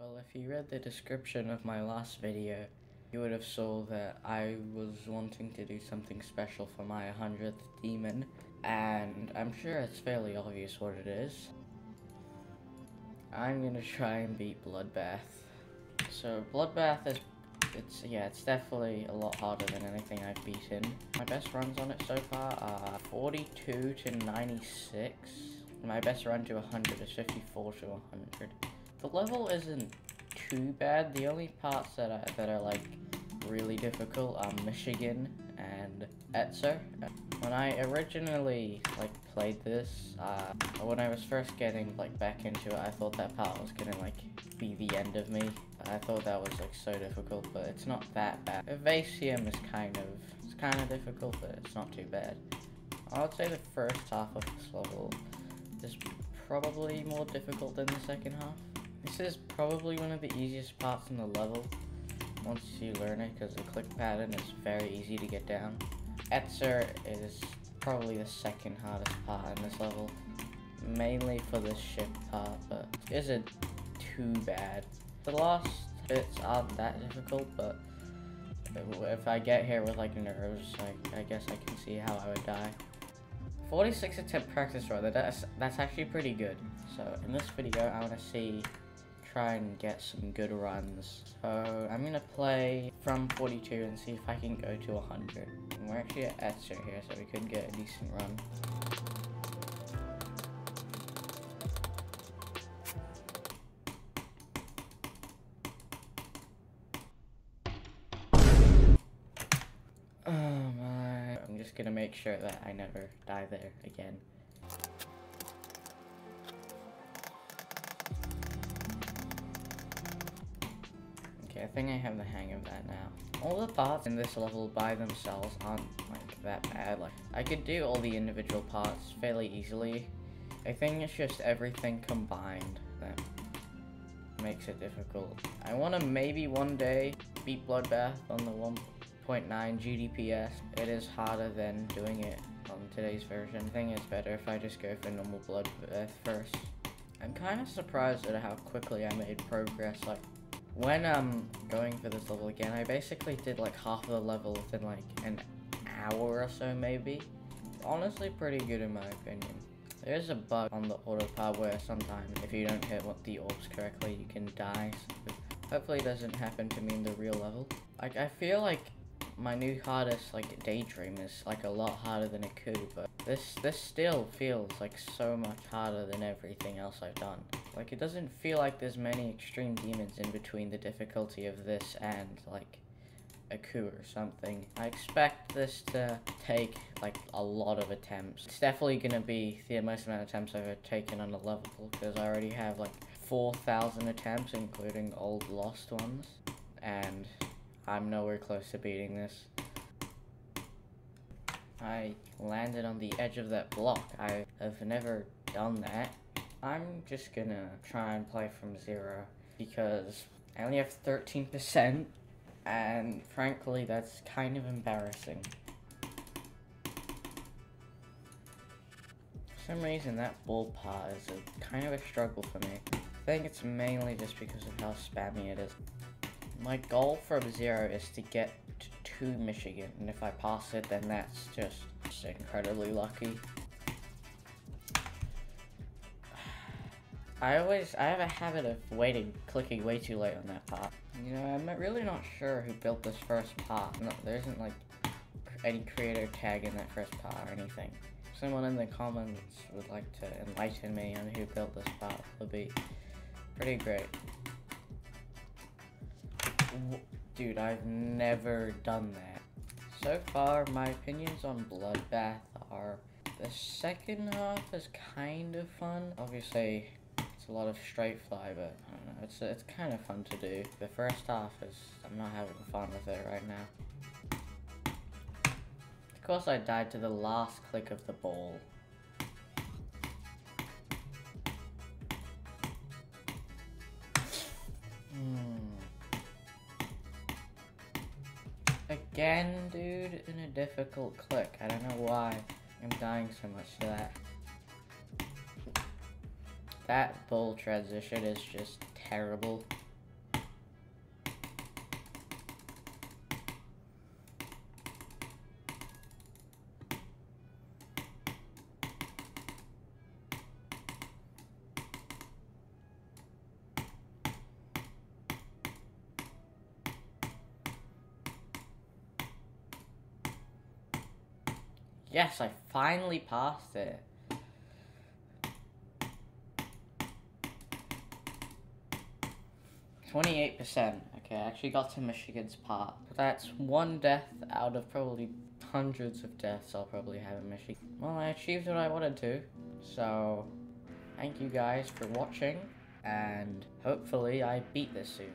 Well, if you read the description of my last video, you would have saw that I was wanting to do something special for my 100th demon, and I'm sure it's fairly obvious what it is. I'm gonna try and beat Bloodbath. So Bloodbath is, it's definitely a lot harder than anything I've beaten. My best runs on it so far are 42 to 96. My best run to 100 is 54 to 100. The level isn't too bad. The only parts that are like really difficult are Michigan and Etzer. When I originally played this, when I was first getting back into it, I thought that part was gonna be the end of me. I thought that was so difficult, but it's not that bad. Evasium is kind of difficult, but it's not too bad. I would say the first half of this level is probably more difficult than the second half. This is probably one of the easiest parts in the level once you learn it, because the click pattern is very easy to get down. Etzer is probably the second hardest part in this level, mainly for the ship part, but it isn't too bad. The last bits aren't that difficult, but if I get here with nerves, I guess I can see how I would die. 46 attempt practice run, that's actually pretty good. So in this video, I want to try and get some good runs. So I'm gonna play from 42 and see if I can go to 100. And we're actually at Etzer here, so we could get a decent run. Oh my. I'm just gonna make sure that I never die there again. Okay, I think I have the hang of that now. All the parts in this level by themselves aren't that bad. I could do all the individual parts fairly easily. I think it's just everything combined that makes it difficult. I want to maybe one day beat Bloodbath on the 1.9 GDPS. It is harder than doing it on today's version. I think it's better if I just go for normal Bloodbath first. I'm kind of surprised at how quickly I made progress. When going for this level again, I basically did half of the level within an hour or so maybe. Honestly pretty good in my opinion. There is a bug on the autopilot where sometimes if you don't hit the orbs correctly, you can die. So hopefully it doesn't happen to me in the real level. I feel my new hardest Daydream is a lot harder than it could, but this still feels so much harder than everything else I've done. It doesn't feel like there's many extreme demons in between the difficulty of this and a coup or something. I expect this to take a lot of attempts. It's definitely gonna be the most amount of attempts I've ever taken on a level, because I already have 4,000 attempts, including old lost ones, and I'm nowhere close to beating this. I landed on the edge of that block. I have never done that. I'm just gonna try and play from 0 because I only have 13%, and frankly that's kind of embarrassing. For some reason that bull part is kind of a struggle for me. I think it's mainly just because of how spammy it is. My goal from 0 is to get to Michigan, and if I pass it, then that's just incredibly lucky. I have a habit of clicking way too late on that part. You know, I'm really not sure who built this first part. No, there isn't any creator tag in that first part or anything. If someone in the comments would like to enlighten me on who built this part, would be pretty great. Dude, I've never done that. So far, my opinions on Bloodbath are the second half is kind of fun. Obviously, it's a lot of straight fly, but I don't know, it's kind of fun to do. The first half is, I'm not having fun with it right now. Of course, I died to the last click of the ball. Again, dude, in a difficult click. I don't know why I'm dying so much to that. That bull transition is just terrible. Yes, I finally passed it. %28%. Okay, I actually got to Michigan's part. That's one death out of probably hundreds of deaths I'll probably have in Michigan. Well, I achieved what I wanted to. So, thank you guys for watching, and hopefully I beat this soon.